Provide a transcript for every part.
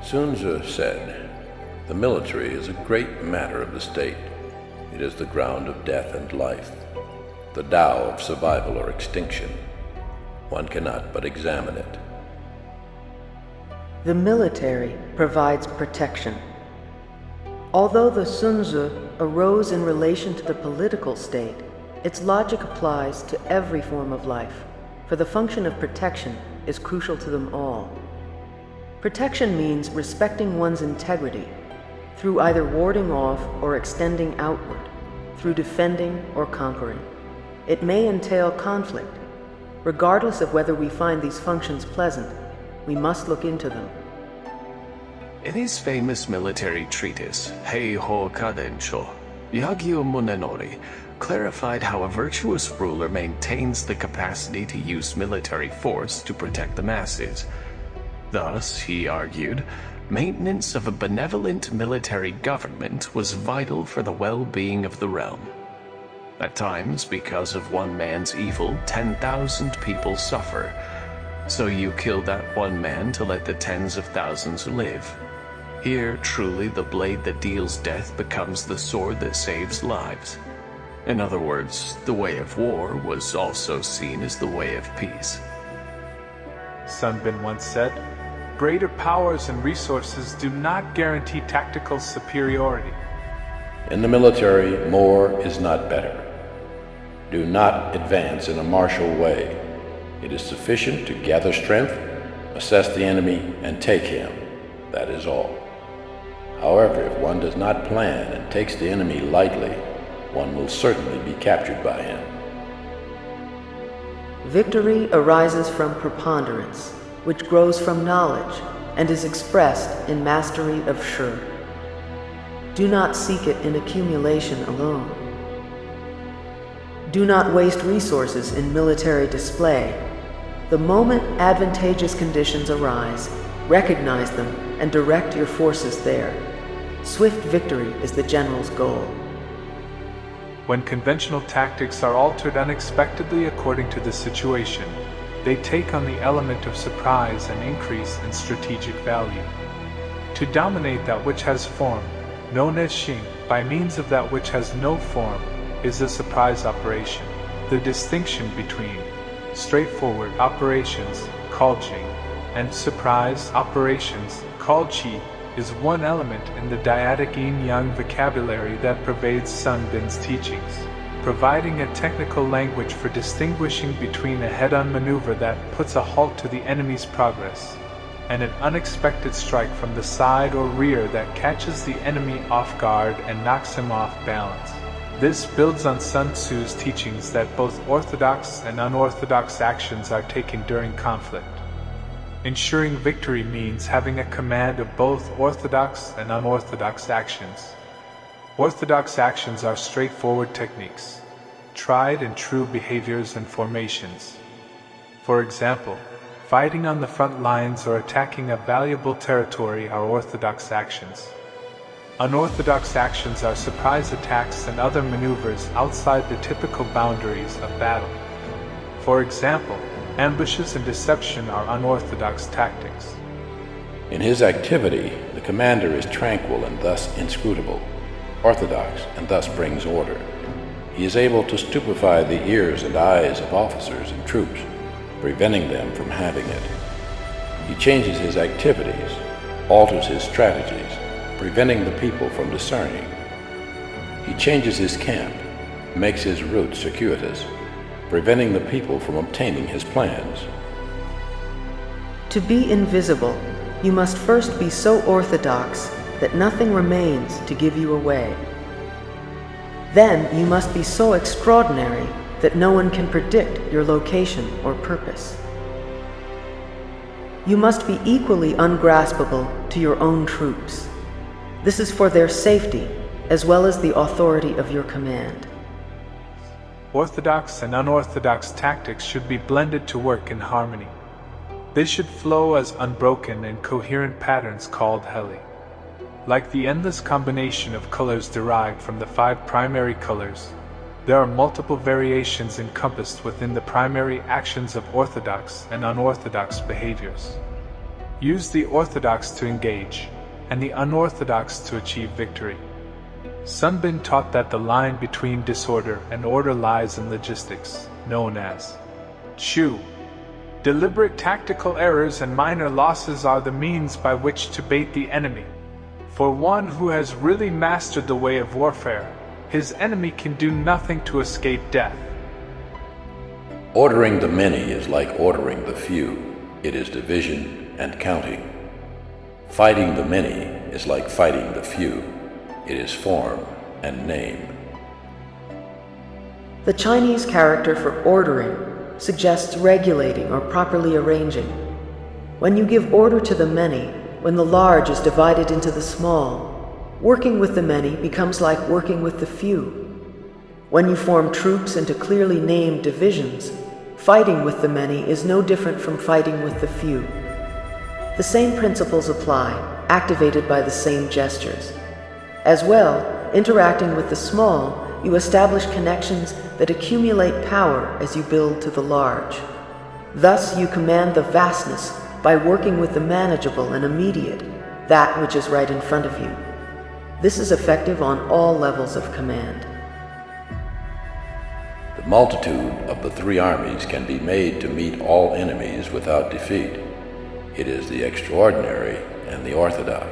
Sun Tzu said, "The military is a great matter of the state. It is the ground of death and life, the Tao of survival or extinction. One cannot but examine it." The military provides protection. Although the Sun Tzu arose in relation to the political state, its logic applies to every form of life, for the function of protection is crucial to them all. Protection means respecting one's integrity through either warding off or extending outward, through defending or conquering. It may entail conflict. Regardless of whether we find these functions pleasant, we must look into them. In his famous military treatise, Heiho Kadensho, Yagyu Munenori clarified how a virtuous ruler maintains the capacity to use military force to protect the masses. Thus, he argued, maintenance of a benevolent military government was vital for the well-being of the realm. At times, because of one man's evil, 10,000 people suffer. So you kill that one man to let the tens of thousands live. Here, truly, the blade that deals death becomes the sword that saves lives. In other words, the way of war was also seen as the way of peace. Sun Bin once said, "Greater powers and resources do not guarantee tactical superiority." In the military, more is not better. Do not advance in a martial way. It is sufficient to gather strength, assess the enemy, and take him. That is all. However, if one does not plan and takes the enemy lightly, one will certainly be captured by him. Victory arises from preponderance, which grows from knowledge and is expressed in mastery of Shi. Do not seek it in accumulation alone. Do not waste resources in military display. The moment advantageous conditions arise, recognize them and direct your forces there. Swift victory is the general's goal. When conventional tactics are altered unexpectedly according to the situation, they take on the element of surprise and increase in strategic value. To dominate that which has form, known as Xing, by means of that which has no form, is a surprise operation. The distinction between straightforward operations, called Jing, and surprise operations, called Qi, is one element in the dyadic yin-yang vocabulary that pervades Sun Bin's teachings, providing a technical language for distinguishing between a head-on maneuver that puts a halt to the enemy's progress, and an unexpected strike from the side or rear that catches the enemy off guard and knocks him off balance. This builds on Sun Tzu's teachings that both orthodox and unorthodox actions are taken during conflict. Ensuring victory means having a command of both orthodox and unorthodox actions. Orthodox actions are straightforward techniques, tried and true behaviors and formations. For example, fighting on the front lines or attacking a valuable territory are orthodox actions. Unorthodox actions are surprise attacks and other maneuvers outside the typical boundaries of battle. For example, ambushes and deception are unorthodox tactics. In his activity, the commander is tranquil and thus inscrutable, orthodox and thus brings order. He is able to stupefy the ears and eyes of officers and troops, preventing them from having it. He changes his activities, alters his strategies, preventing the people from discerning. He changes his camp, makes his route circuitous, preventing the people from obtaining his plans. To be invisible, you must first be so orthodox that nothing remains to give you away. Then you must be so extraordinary that no one can predict your location or purpose. You must be equally ungraspable to your own troops. This is for their safety, as well as the authority of your command. Orthodox and unorthodox tactics should be blended to work in harmony. They should flow as unbroken and coherent patterns called heli. Like the endless combination of colors derived from the 5 primary colors, there are multiple variations encompassed within the primary actions of orthodox and unorthodox behaviors. Use the orthodox to engage, and the unorthodox to achieve victory. Sunbin taught that the line between disorder and order lies in logistics, known as Chu. Deliberate tactical errors and minor losses are the means by which to bait the enemy. For one who has really mastered the way of warfare, his enemy can do nothing to escape death. Ordering the many is like ordering the few. It is division and counting. Fighting the many is like fighting the few. It is form and name. The Chinese character for ordering suggests regulating or properly arranging. When you give order to the many, when the large is divided into the small, working with the many becomes like working with the few. When you form troops into clearly named divisions, fighting with the many is no different from fighting with the few. The same principles apply, activated by the same gestures. As well, interacting with the small, you establish connections that accumulate power as you build to the large. Thus, you command the vastness by working with the manageable and immediate, that which is right in front of you. This is effective on all levels of command. The multitude of the three armies can be made to meet all enemies without defeat. It is the extraordinary and the orthodox.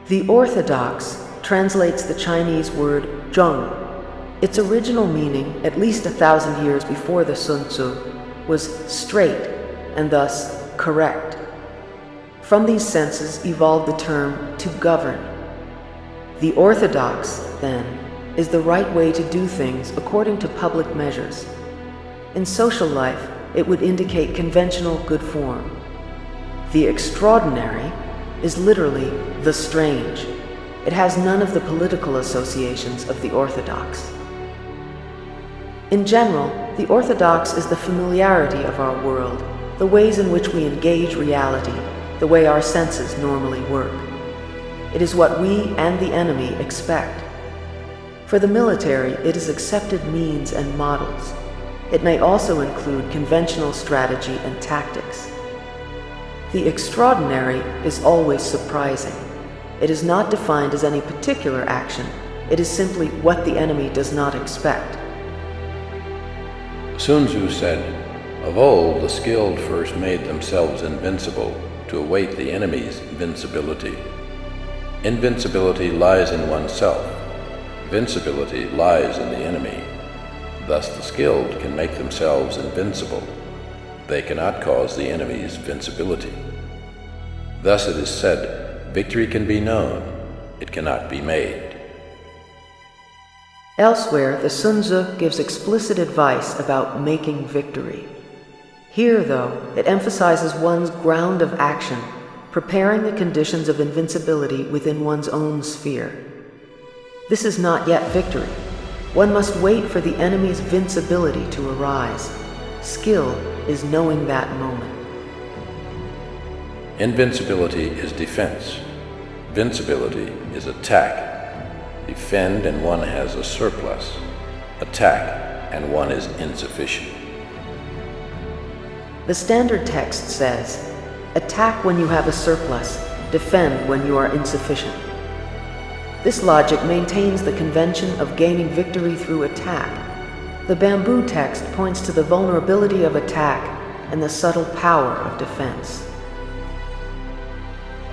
The orthodox translates the Chinese word zheng. Its original meaning, at least 1,000 years before the Sun Tzu, was straight and thus correct. From these senses evolved the term to govern. The orthodox, then, is the right way to do things according to public measures. In social life, it would indicate conventional good form. The extraordinary is literally the strange. It has none of the political associations of the orthodox. In general, the orthodox is the familiarity of our world, the ways in which we engage reality, the way our senses normally work. It is what we and the enemy expect. For the military, it is accepted means and models. It may also include conventional strategy and tactics. The extraordinary is always surprising. It is not defined as any particular action. It is simply what the enemy does not expect. Sun Tzu said, "Of old, the skilled first made themselves invincible to await the enemy's invincibility. Invincibility lies in oneself. Invincibility lies in the enemy. Thus the skilled can make themselves invincible. They cannot cause the enemy's invincibility. Thus it is said, victory can be known, it cannot be made." Elsewhere, the Sun Tzu gives explicit advice about making victory. Here, though, it emphasizes one's ground of action, preparing the conditions of invincibility within one's own sphere. This is not yet victory. One must wait for the enemy's vincibility to arise. Skill is knowing that moment. Invincibility is defense. Vincibility is attack. Defend and one has a surplus. Attack and one is insufficient. The standard text says, "Attack when you have a surplus, defend when you are insufficient." This logic maintains the convention of gaining victory through attack. The bamboo text points to the vulnerability of attack and the subtle power of defense.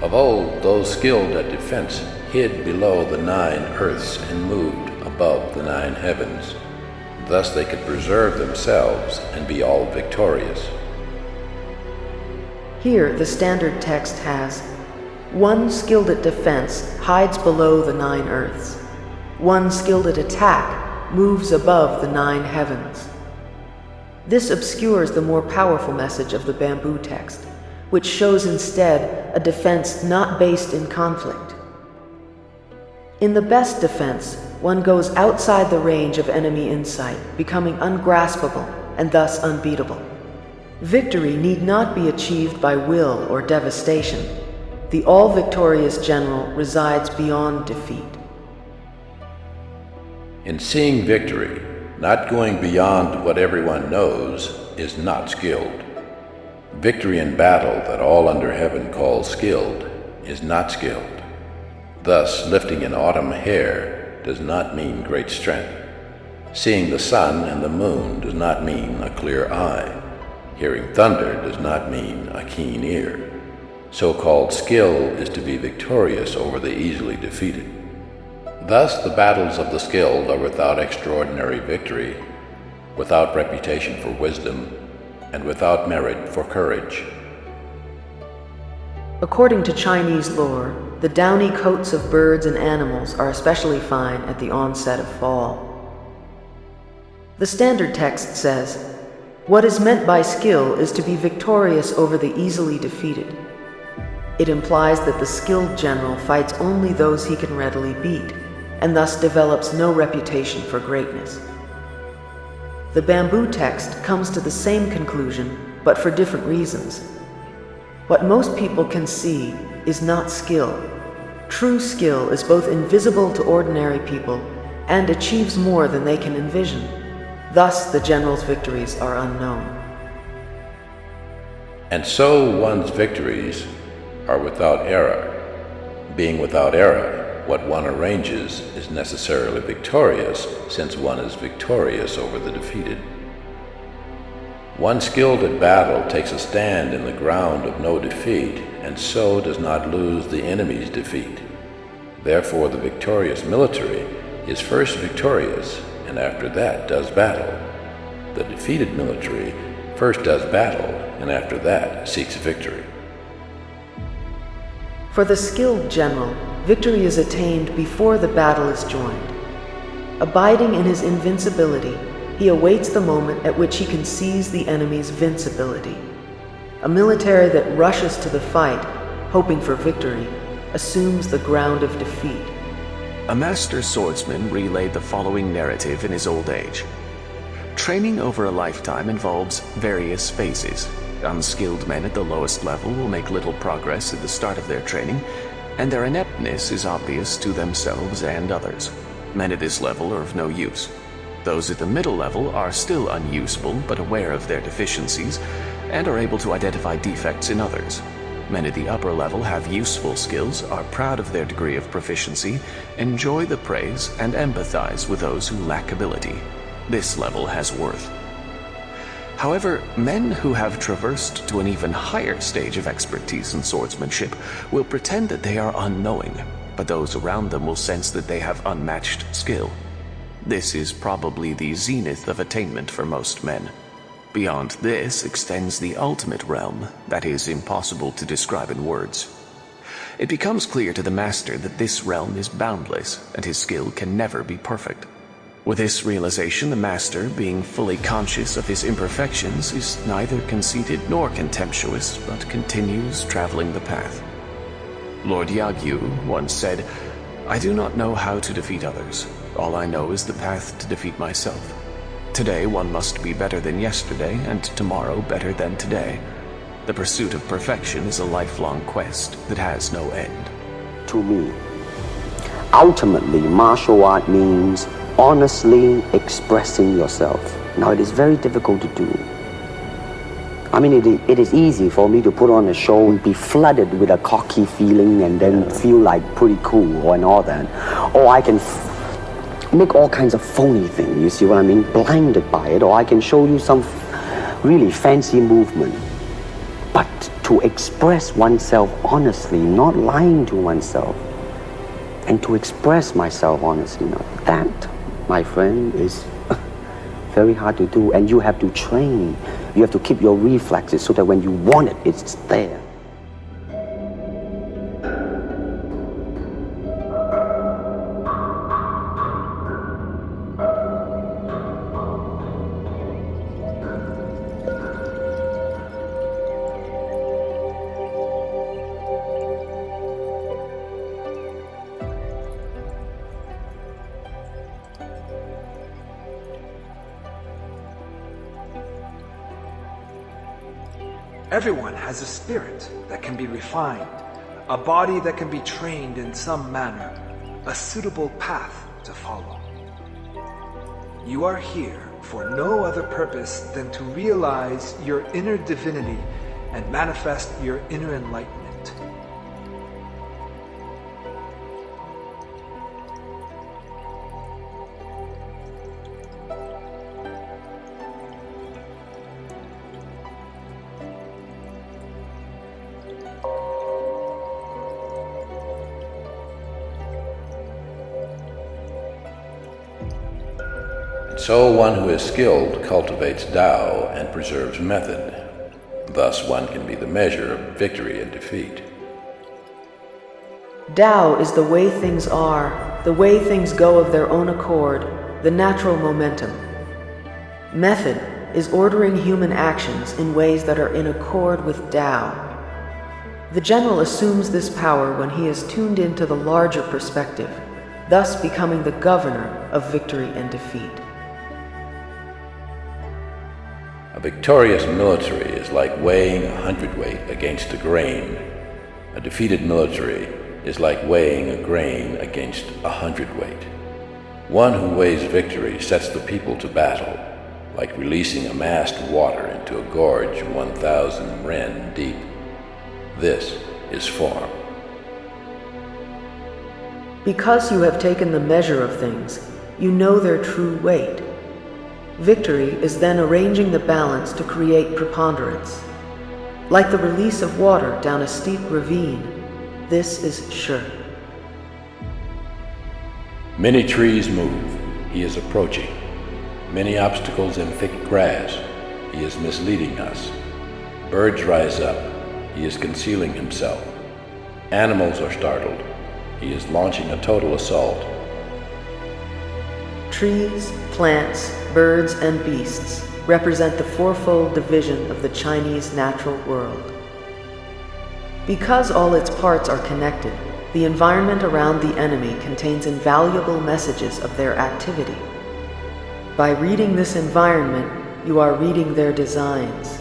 Of old, those skilled at defense hid below the 9 earths and moved above the 9 heavens. Thus they could preserve themselves and be all victorious. Here, the standard text has, "One skilled at defense hides below the 9 earths. One skilled at attack moves above the 9 heavens." This obscures the more powerful message of the bamboo text, which shows instead a defense not based in conflict. In the best defense, one goes outside the range of enemy insight, becoming ungraspable and thus unbeatable. Victory need not be achieved by will or devastation. The all-victorious general resides beyond defeat. In seeing victory, not going beyond what everyone knows is not skilled. Victory in battle that all under heaven calls skilled is not skilled. Thus, lifting an autumn hair does not mean great strength. Seeing the sun and the moon does not mean a clear eye. Hearing thunder does not mean a keen ear. So-called skill is to be victorious over the easily defeated. Thus, the battles of the skilled are without extraordinary victory, without reputation for wisdom, and without merit for courage. According to Chinese lore, the downy coats of birds and animals are especially fine at the onset of fall. The standard text says, "What is meant by skill is to be victorious over the easily defeated." It implies that the skilled general fights only those he can readily beat, and thus develops no reputation for greatness. The bamboo text comes to the same conclusion, but for different reasons. What most people can see is not skill. True skill is both invisible to ordinary people and achieves more than they can envision. Thus, the general's victories are unknown. And so one's victories are without error. Being without error, what one arranges is necessarily victorious, since one is victorious over the defeated. One skilled at battle takes a stand in the ground of no defeat, and so does not lose the enemy's defeat. Therefore, the victorious military is first victorious, and after that does battle. The defeated military first does battle, and after that seeks victory. For the skilled general, victory is attained before the battle is joined. Abiding in his invincibility, he awaits the moment at which he can seize the enemy's vincibility. A military that rushes to the fight, hoping for victory, assumes the ground of defeat. A master swordsman relayed the following narrative in his old age. Training over a lifetime involves various phases. Unskilled men at the lowest level will make little progress at the start of their training, and their ineptness is obvious to themselves and others. Men at this level are of no use. Those at the middle level are still unusable but aware of their deficiencies and are able to identify defects in others. Men at the upper level have useful skills, are proud of their degree of proficiency, enjoy the praise, and empathize with those who lack ability. This level has worth. However, men who have traversed to an even higher stage of expertise in swordsmanship will pretend that they are unknowing, but those around them will sense that they have unmatched skill. This is probably the zenith of attainment for most men. Beyond this extends the ultimate realm that is impossible to describe in words. It becomes clear to the master that this realm is boundless, and his skill can never be perfect. With this realization, the master, being fully conscious of his imperfections, is neither conceited nor contemptuous, but continues traveling the path. Lord Yagyu once said, "I do not know how to defeat others. All I know is the path to defeat myself. Today one must be better than yesterday, and tomorrow better than today. The pursuit of perfection is a lifelong quest that has no end." To me, ultimately, martial art means honestly expressing yourself. Now, it is very difficult to do. I mean, it is easy for me to put on a show and be flooded with a cocky feeling and then feel like pretty cool and all that. Or I can make all kinds of phony things, you see what I mean? Blinded by it. Or I can show you some really fancy movement. But to express oneself honestly, not lying to oneself, and to express myself honestly, now that, my friend, is very hard to do, and you have to train. You have to keep your reflexes so that when you want it, it's there. Everyone has a spirit that can be refined, a body that can be trained in some manner, a suitable path to follow. You are here for no other purpose than to realize your inner divinity and manifest your inner enlightenment. So one who is skilled cultivates Tao and preserves method. Thus one can be the measure of victory and defeat. Tao is the way things are, the way things go of their own accord, the natural momentum. Method is ordering human actions in ways that are in accord with Tao. The general assumes this power when he is tuned into the larger perspective, thus becoming the governor of victory and defeat. A victorious military is like weighing a hundredweight against a grain. A defeated military is like weighing a grain against a hundredweight. One who weighs victory sets the people to battle, like releasing amassed water into a gorge 1,000 ren deep. This is form. Because you have taken the measure of things, you know their true weight. Victory is then arranging the balance to create preponderance. Like the release of water down a steep ravine, this is sure. Many trees move, he is approaching. Many obstacles in thick grass, he is misleading us. Birds rise up, he is concealing himself. Animals are startled, he is launching a total assault. Trees, plants, birds, and beasts represent the fourfold division of the Chinese natural world. Because all its parts are connected, the environment around the enemy contains invaluable messages of their activity. By reading this environment, you are reading their designs.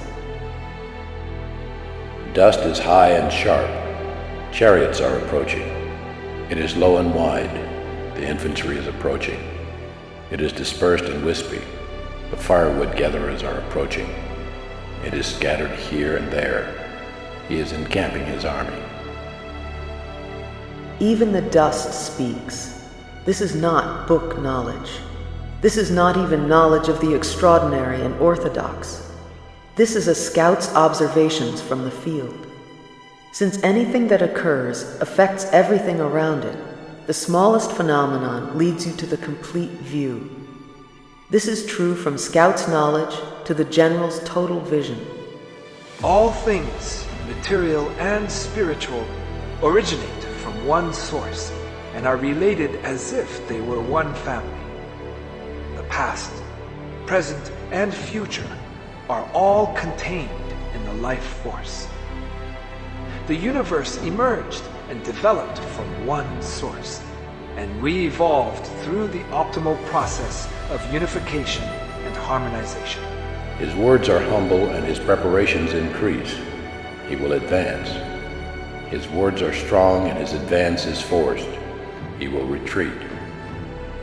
Dust is high and sharp. Chariots are approaching. It is low and wide. The infantry is approaching. It is dispersed and wispy. The firewood gatherers are approaching. It is scattered here and there. He is encamping his army. Even the dust speaks. This is not book knowledge. This is not even knowledge of the extraordinary and orthodox. This is a scout's observations from the field. Since anything that occurs affects everything around it, the smallest phenomenon leads you to the complete view. This is true from scout's knowledge to the general's total vision. All things, material and spiritual, originate from one source and are related as if they were one family. The past, present, and future are all contained in the life force. The universe emerged and developed from one source, and we evolved through the optimal process of unification and harmonization. His words are humble and his preparations increase. He will advance. His words are strong and his advance is forced. He will retreat.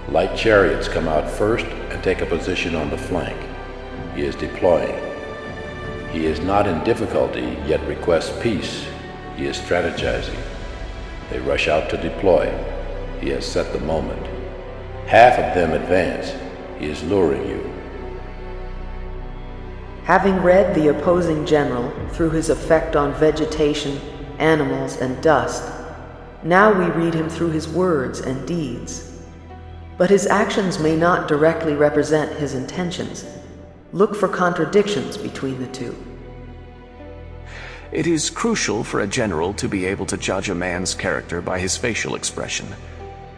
Light chariots come out first and take a position on the flank. He is deploying. He is not in difficulty, yet requests peace. He is strategizing. They rush out to deploy. He has set the moment. Half of them advance. He is luring you. Having read the opposing general through his effect on vegetation, animals, and dust, now we read him through his words and deeds. But his actions may not directly represent his intentions. Look for contradictions between the two. It is crucial for a general to be able to judge a man's character by his facial expression.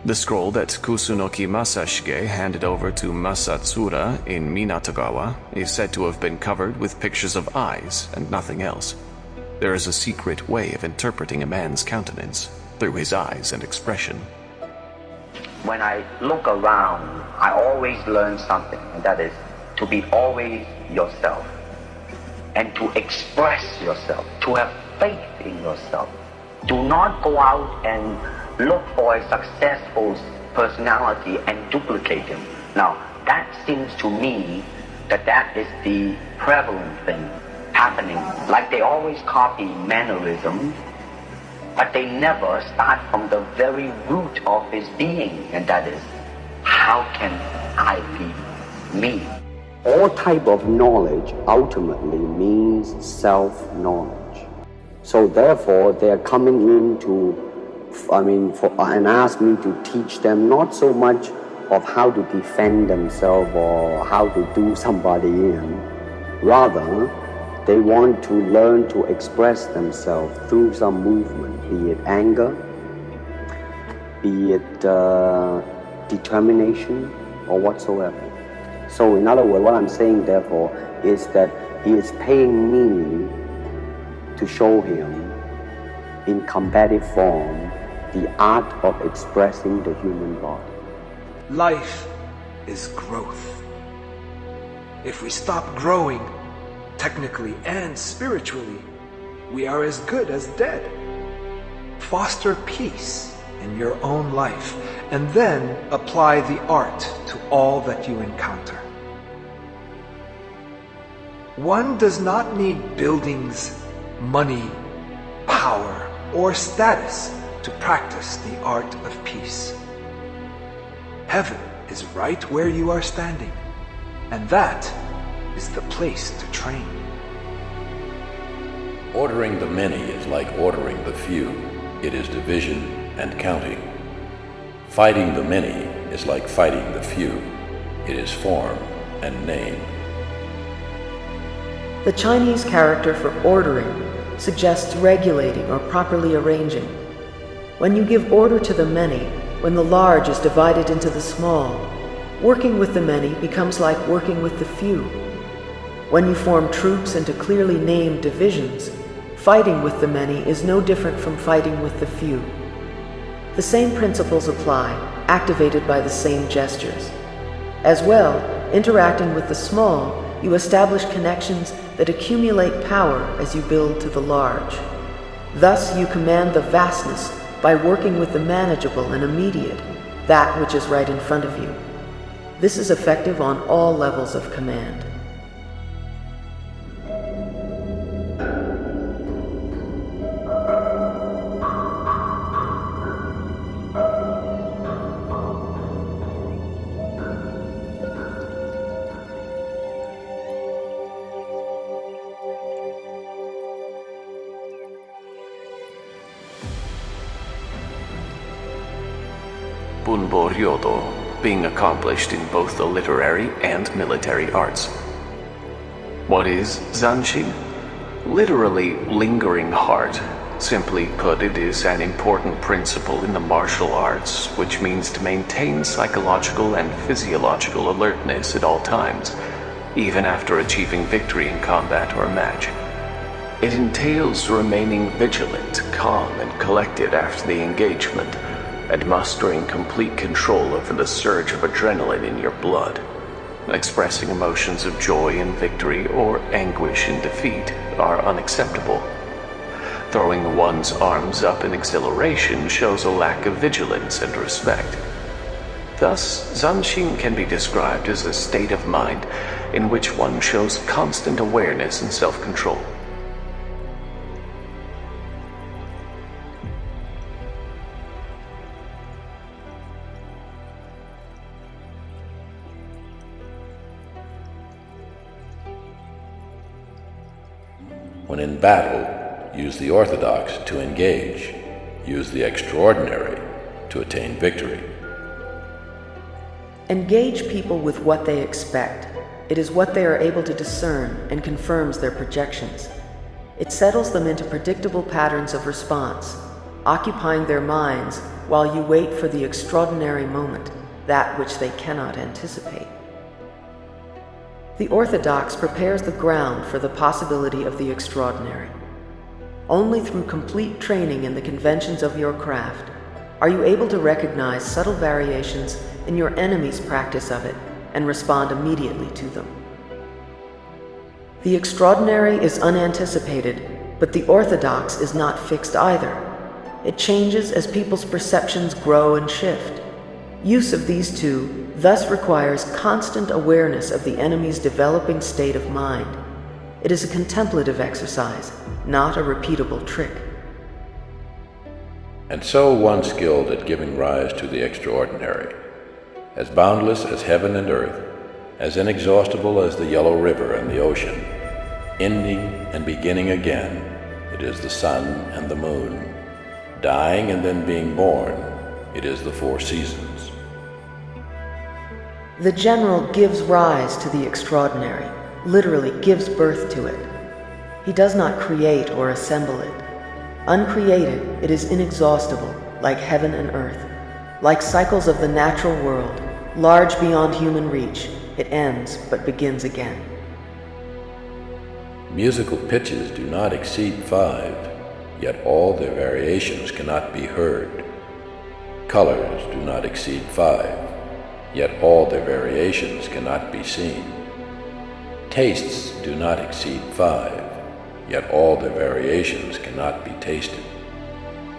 The scroll that Kusunoki Masashige handed over to Masatsura in Minatogawa is said to have been covered with pictures of eyes and nothing else. There is a secret way of interpreting a man's countenance through his eyes and expression. When I look around, I always learn something, and that is to be always yourself and to express yourself, to have faith in yourself. Do not go out and look for a successful personality and duplicate him. Now, that seems to me that is the prevalent thing. happening. Like they always copy mannerisms, but they never start from the very root of his being, and that is, how can I be me? All type of knowledge ultimately means self-knowledge. So therefore, they're coming in and ask me to teach them not so much of how to defend themselves or how to do somebody in. Rather, they want to learn to express themselves through some movement, be it anger, be it determination, or whatsoever. So in other words, what I'm saying therefore is that he is paying me to show him in combative form the art of expressing the human body. Life is growth. If we stop growing, technically and spiritually, we are as good as dead. Foster peace in your own life, and then apply the art to all that you encounter. One does not need buildings, money, power, or status to practice the art of peace. Heaven is right where you are standing, and that is the place to train. Ordering the many is like ordering the few. It is division and counting. Fighting the many is like fighting the few. It is form and name. The Chinese character for ordering suggests regulating or properly arranging. When you give order to the many, when the large is divided into the small, working with the many becomes like working with the few. When you form troops into clearly named divisions, fighting with the many is no different from fighting with the few. The same principles apply, activated by the same gestures. As well, interacting with the small, you establish connections that accumulate power as you build to the large. Thus you command the vastness by working with the manageable and immediate, that which is right in front of you. This is effective on all levels of command. Bunbo Ryodo, being accomplished in both the literary and military arts. What is Zanshin? Literally, lingering heart. Simply put, it is an important principle in the martial arts, which means to maintain psychological and physiological alertness at all times, even after achieving victory in combat or match. It entails remaining vigilant, calm, and collected after the engagement, and mastering complete control over the surge of adrenaline in your blood. Expressing emotions of joy in victory or anguish in defeat are unacceptable. Throwing one's arms up in exhilaration shows a lack of vigilance and respect. Thus, Zanshin can be described as a state of mind in which one shows constant awareness and self-control. When in battle, use the orthodox to engage. Use the extraordinary to attain victory. Engage people with what they expect. It is what they are able to discern and confirms their projections. It settles them into predictable patterns of response, occupying their minds while you wait for the extraordinary moment, that which they cannot anticipate. The orthodox prepares the ground for the possibility of the extraordinary. Only through complete training in the conventions of your craft are you able to recognize subtle variations in your enemy's practice of it and respond immediately to them. The extraordinary is unanticipated, but the orthodox is not fixed either. It changes as people's perceptions grow and shift. Use of these two thus requires constant awareness of the enemy's developing state of mind. It is a contemplative exercise, not a repeatable trick. And so one skilled at giving rise to the extraordinary, as boundless as heaven and earth, as inexhaustible as the yellow river and the ocean, ending and beginning again, it is the sun and the moon, dying and then being born, it is the four seasons. The general gives rise to the extraordinary, literally gives birth to it. He does not create or assemble it. Uncreated, it is inexhaustible, like heaven and earth. Like cycles of the natural world, large beyond human reach, it ends but begins again. Musical pitches do not exceed 5, yet all their variations cannot be heard. Colors do not exceed 5, yet all their variations cannot be seen. Tastes do not exceed 5, yet all their variations cannot be tasted.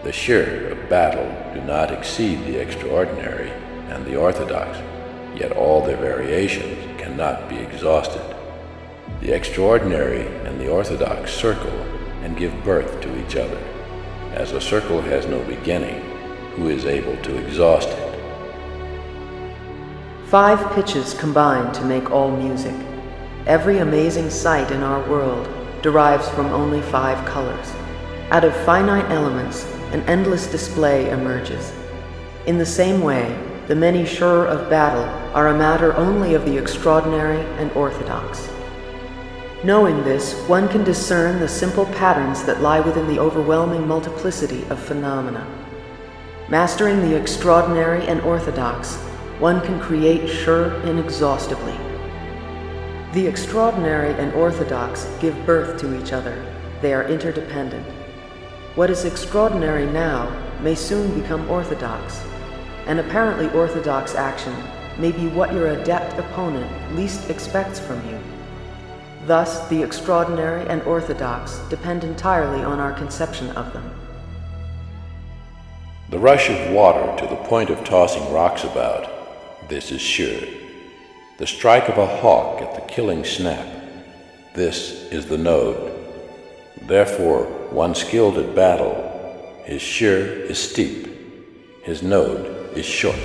The sheer of battle do not exceed the extraordinary and the orthodox, yet all their variations cannot be exhausted. The extraordinary and the orthodox circle and give birth to each other. As a circle has no beginning, who is able to exhaust it? 5 pitches combine to make all music. Every amazing sight in our world derives from only 5 colors. Out of finite elements, an endless display emerges. In the same way, the many sure of battle are a matter only of the extraordinary and orthodox. Knowing this, one can discern the simple patterns that lie within the overwhelming multiplicity of phenomena. Mastering the extraordinary and orthodox, one can create sure inexhaustibly. The extraordinary and orthodox give birth to each other. They are interdependent. What is extraordinary now may soon become orthodox. An apparently orthodox action may be what your adept opponent least expects from you. Thus, the extraordinary and orthodox depend entirely on our conception of them. The rush of water to the point of tossing rocks about, this is sure. The strike of a hawk at the killing snap, this is the node. Therefore, one skilled at battle, his sheer is steep, his node is short.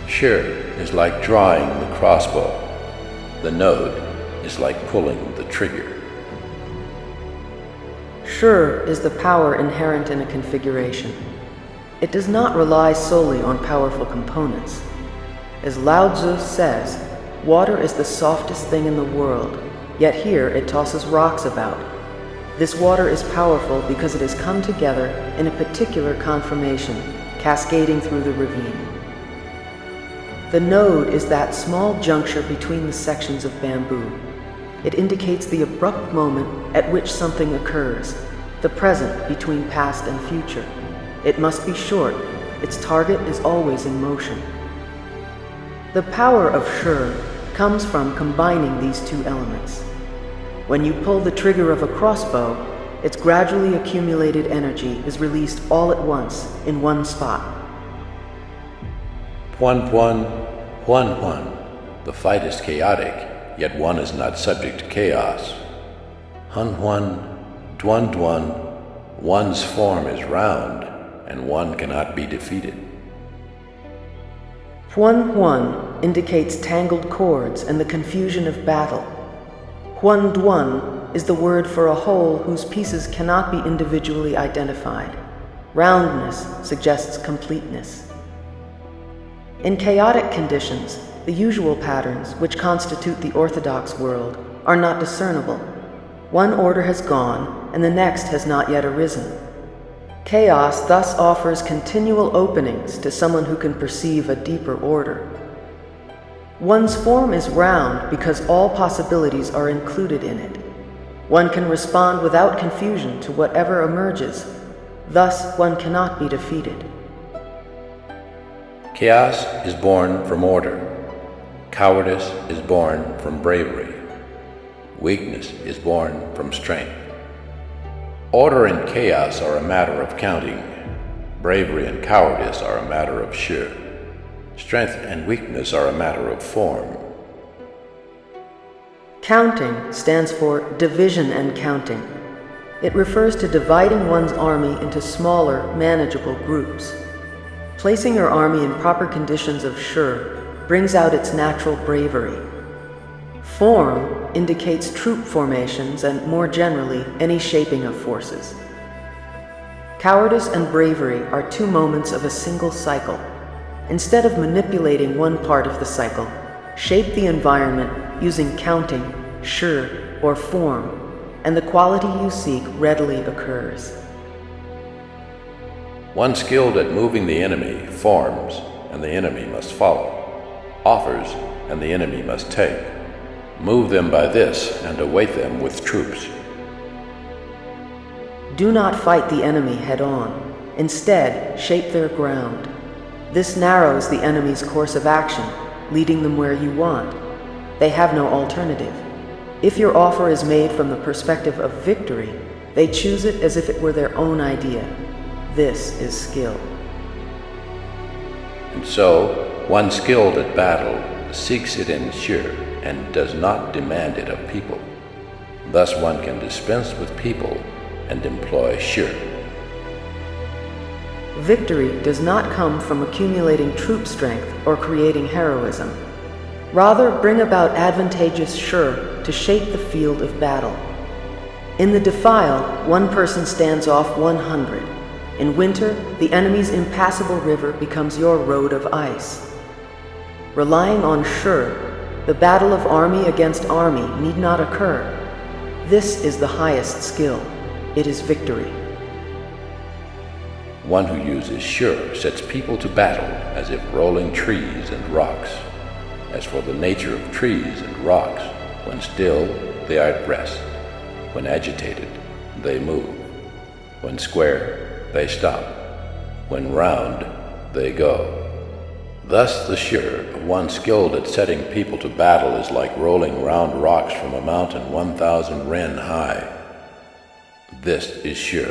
Sheer is like drawing the crossbow. The node is like pulling the trigger. Sure is the power inherent in a configuration. It does not rely solely on powerful components. As Lao Tzu says, water is the softest thing in the world, yet here it tosses rocks about. This water is powerful because it has come together in a particular conformation, cascading through the ravine. The node is that small juncture between the sections of bamboo. It indicates the abrupt moment at which something occurs, the present between past and future. It must be short. Its target is always in motion. The power of Sure comes from combining these two elements. When you pull the trigger of a crossbow, its gradually accumulated energy is released all at once in one spot. Puan Puan, Huan Huan. The fight is chaotic, yet one is not subject to chaos. Hun Huan, Duan Duan. One's form is round, and one cannot be defeated. Huan Huan indicates tangled cords and the confusion of battle. Huan Duan is the word for a whole whose pieces cannot be individually identified. Roundness suggests completeness. In chaotic conditions, the usual patterns which constitute the orthodox world are not discernible. One order has gone, and the next has not yet arisen. Chaos thus offers continual openings to someone who can perceive a deeper order. One's form is round because all possibilities are included in it. One can respond without confusion to whatever emerges. Thus, one cannot be defeated. Chaos is born from order. Cowardice is born from bravery. Weakness is born from strength. Order and chaos are a matter of counting. Bravery and cowardice are a matter of sheer. Strength and weakness are a matter of form. Counting stands for division and counting. It refers to dividing one's army into smaller, manageable groups. Placing your army in proper conditions of Shi brings out its natural bravery. Form indicates troop formations and, more generally, any shaping of forces. Cowardice and bravery are two moments of a single cycle. Instead of manipulating one part of the cycle, shape the environment using counting, Shi, or form, and the quality you seek readily occurs. One skilled at moving the enemy forms, and the enemy must follow, offers, and the enemy must take. Move them by this, and await them with troops. Do not fight the enemy head-on. Instead, shape their ground. This narrows the enemy's course of action, leading them where you want. They have no alternative. If your offer is made from the perspective of victory, they choose it as if it were their own idea. This is skill. And so, one skilled at battle seeks it in Shi and does not demand it of people. Thus one can dispense with people and employ Shi. Victory does not come from accumulating troop strength or creating heroism. Rather, bring about advantageous Shi to shape the field of battle. In the defile, one person stands off 100. In winter, the enemy's impassable river becomes your road of ice. Relying on Shi, the battle of army against army need not occur. This is the highest skill. It is victory. One who uses Shi sets people to battle as if rolling trees and rocks. As for the nature of trees and rocks, when still, they are at rest. When agitated, they move. When square, they stop. When round, they go. Thus the Shi of one skilled at setting people to battle is like rolling round rocks from a mountain 1,000 ren high. This is Shi.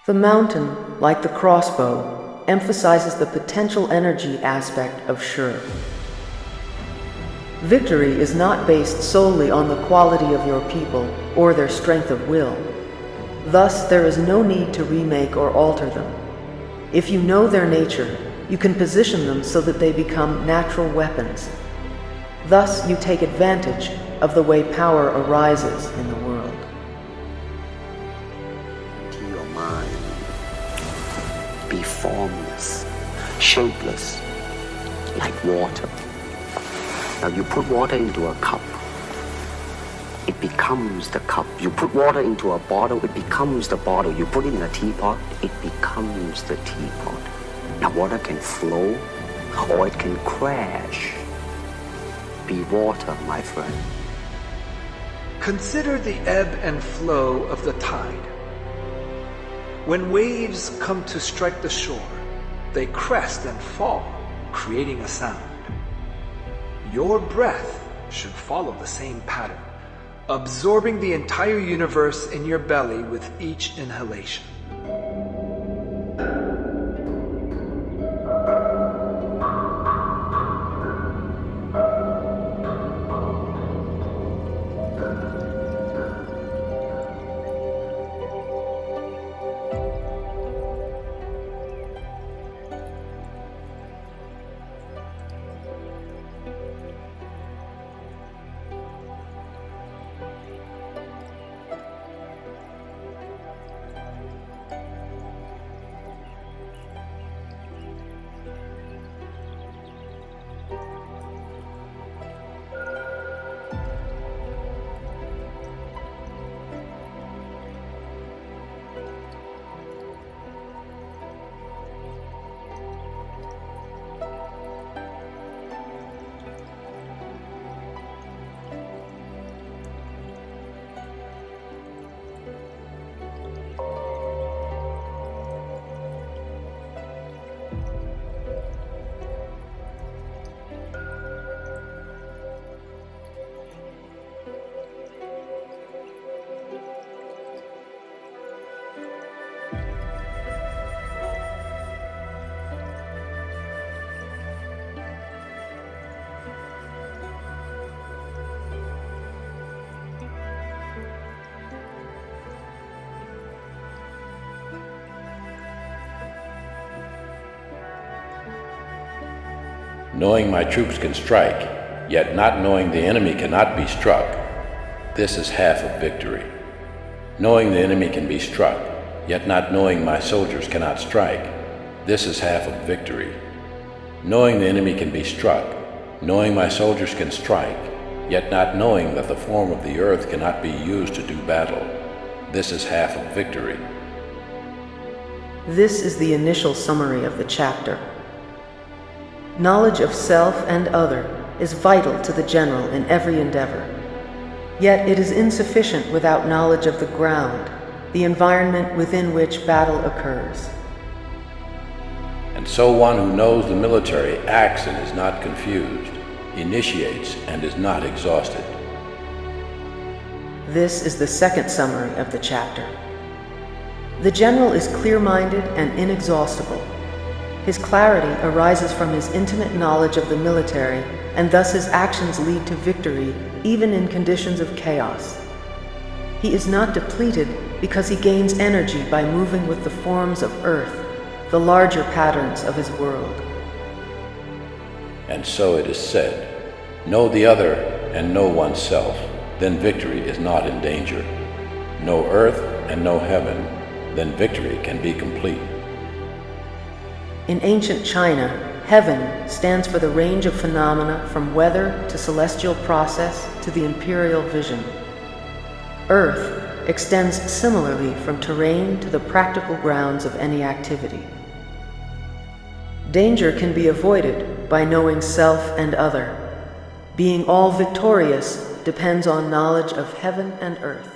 The mountain, like the crossbow, emphasizes the potential energy aspect of Shi. Victory is not based solely on the quality of your people or their strength of will. Thus, there is no need to remake or alter them. If you know their nature, you can position them so that they become natural weapons. Thus, you take advantage of the way power arises in the world. To your mind, be formless, shapeless, like water. Now you put water into a cup, it becomes the cup. You put water into a bottle, it becomes the bottle. You put it in a teapot, it becomes the teapot. Now water can flow, or it can crash. Be water, my friend. Consider the ebb and flow of the tide. When waves come to strike the shore, they crest and fall, creating a sound. Your breath should follow the same pattern, absorbing the entire universe in your belly with each inhalation. Knowing my troops can strike, yet not knowing the enemy cannot be struck, this is half of victory. Knowing the enemy can be struck, yet not knowing my soldiers cannot strike, this is half of victory. Knowing the enemy can be struck, knowing my soldiers can strike, yet not knowing that the form of the earth cannot be used to do battle, this is half of victory. This is the initial summary of the chapter. Knowledge of self and other is vital to the general in every endeavor. Yet it is insufficient without knowledge of the ground, the environment within which battle occurs. And so one who knows the military acts and is not confused, initiates and is not exhausted. This is the second summary of the chapter. The general is clear-minded and inexhaustible. His clarity arises from his intimate knowledge of the military, and thus his actions lead to victory even in conditions of chaos. He is not depleted because he gains energy by moving with the forms of earth, the larger patterns of his world. And so it is said, know the other and know oneself, then victory is not in danger. Know earth and know heaven, then victory can be complete. In ancient China, heaven stands for the range of phenomena from weather to celestial process to the imperial vision. Earth extends similarly from terrain to the practical grounds of any activity. Danger can be avoided by knowing self and other. Being all victorious depends on knowledge of heaven and earth.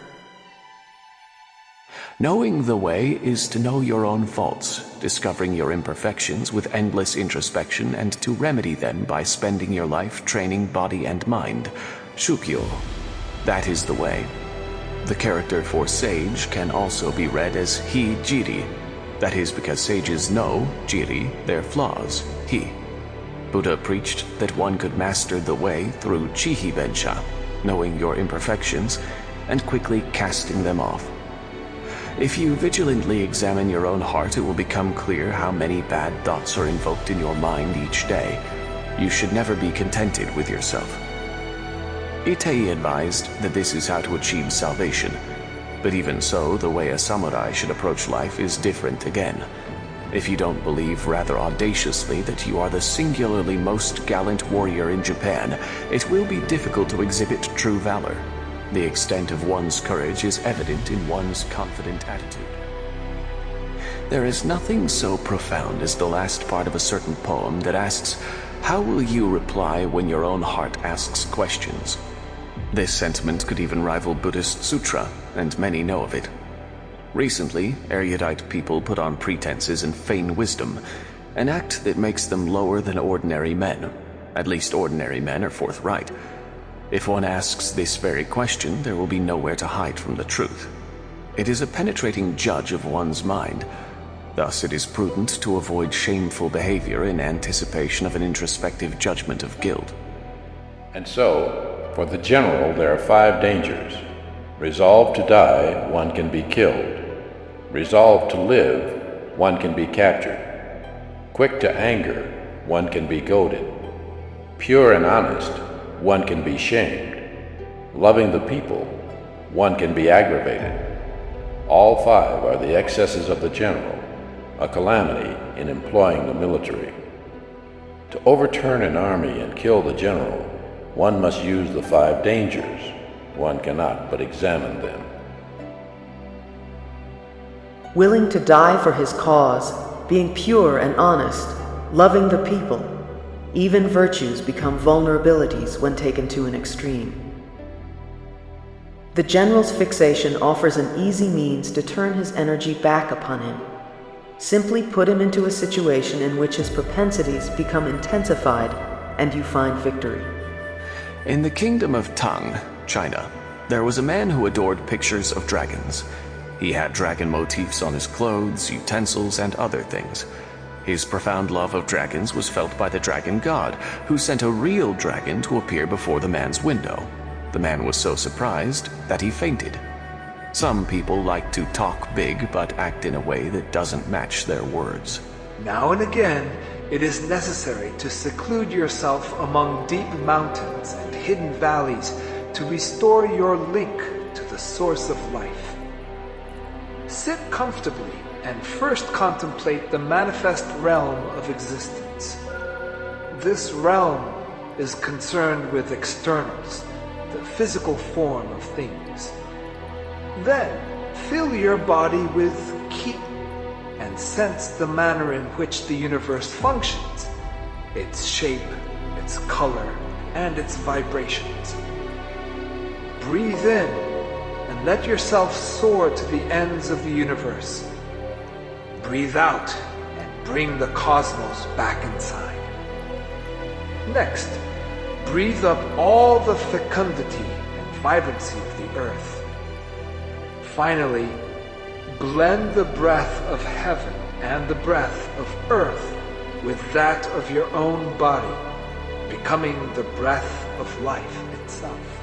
Knowing the way is to know your own faults, discovering your imperfections with endless introspection, and to remedy them by spending your life training body and mind. Shukyo. That is the way. The character for sage can also be read as Hi-Jiri. That is because sages know, Jiri, their flaws, Hi. Buddha preached that one could master the way through Chihi-Bensha, knowing your imperfections and quickly casting them off. If you vigilantly examine your own heart, it will become clear how many bad thoughts are invoked in your mind each day. You should never be contented with yourself. Itei advised that this is how to achieve salvation, but even so, the way a samurai should approach life is different again. If you don't believe rather audaciously that you are the singularly most gallant warrior in Japan, it will be difficult to exhibit true valor. The extent of one's courage is evident in one's confident attitude. There is nothing so profound as the last part of a certain poem that asks, how will you reply when your own heart asks questions? This sentiment could even rival Buddhist sutra, and many know of it. Recently, erudite people put on pretenses and feign wisdom, an act that makes them lower than ordinary men. At least ordinary men are forthright. If one asks this very question, there will be nowhere to hide from the truth. It is a penetrating judge of one's mind. Thus, it is prudent to avoid shameful behavior in anticipation of an introspective judgment of guilt. And so, for the general, there are 5 dangers. Resolved to die, one can be killed. Resolved to live, one can be captured. Quick to anger, one can be goaded. Pure and honest, one can be shamed. Loving the people, one can be aggravated. All 5 are the excesses of the general, a calamity in employing the military. To overturn an army and kill the general, one must use the 5 dangers. One cannot but examine them. Willing to die for his cause, being pure and honest, loving the people, even virtues become vulnerabilities when taken to an extreme. The general's fixation offers an easy means to turn his energy back upon him. Simply put him into a situation in which his propensities become intensified, and you find victory. In the kingdom of Tang, China, there was a man who adored pictures of dragons. He had dragon motifs on his clothes, utensils, and other things. His profound love of dragons was felt by the dragon god, who sent a real dragon to appear before the man's window. The man was so surprised that he fainted. Some people like to talk big but act in a way that doesn't match their words. Now and again, it is necessary to seclude yourself among deep mountains and hidden valleys to restore your link to the source of life. Sit comfortably and first contemplate the manifest realm of existence. This realm is concerned with externals, the physical form of things. Then, fill your body with ki and sense the manner in which the universe functions, its shape, its color, and its vibrations. Breathe in and let yourself soar to the ends of the universe. Breathe out and bring the cosmos back inside. Next, breathe up all the fecundity and vibrancy of the earth. Finally, blend the breath of heaven and the breath of earth with that of your own body, becoming the breath of life itself.